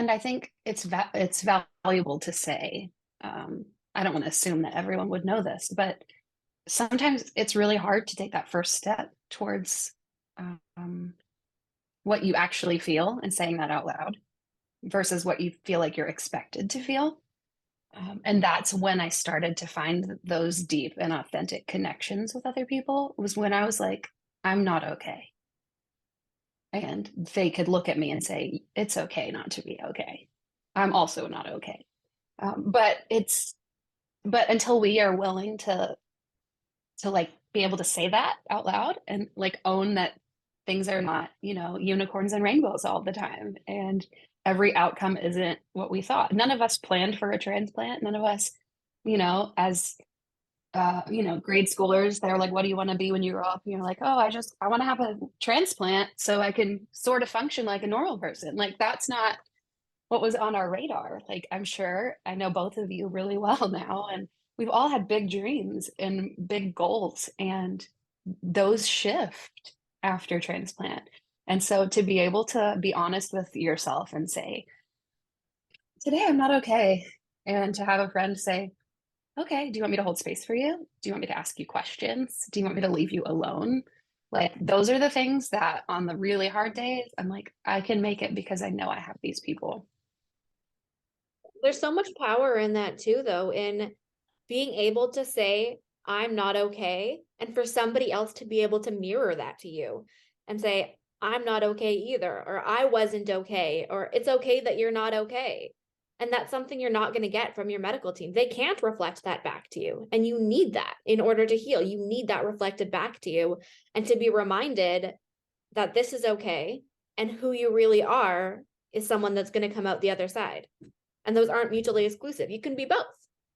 And I think it's valuable to say, I don't want to assume that everyone would know this, but sometimes it's really hard to take that first step towards um, what you actually feel and saying that out loud versus what you feel like you're expected to feel. And that's when I started to find those deep and authentic connections with other people, was when I was like, I'm not okay. And they could look at me and say, it's okay not to be okay. I'm also not okay. But until we are willing to like be able to say that out loud and like own that things are not, unicorns and rainbows all the time. And every outcome isn't what we thought. None of us planned for a transplant. None of us, as grade schoolers, they're like, what do you want to be when you grow up? And you're like, oh, I want to have a transplant so I can sort of function like a normal person. Like that's not what was on our radar. Like I'm sure I know both of you really well now, and we've all had big dreams and big goals, and those shift after transplant. And so to be able to be honest with yourself and say, today I'm not okay, and to have a friend say, okay, do you want me to hold space for you? Do you want me to ask you questions? Do you want me to leave you alone? Like those are the things that on the really hard days, I'm like, I can make it because I know I have these people. There's so much power in that too, though, in being able to say, I'm not okay, and for somebody else to be able to mirror that to you and say, I'm not okay either, or I wasn't okay, or it's okay that you're not okay. And that's something you're not going to get from your medical team. They can't reflect that back to you. And you need that in order to heal. You need that reflected back to you and to be reminded that this is okay. And who you really are is someone that's going to come out the other side. And those aren't mutually exclusive. You can be both.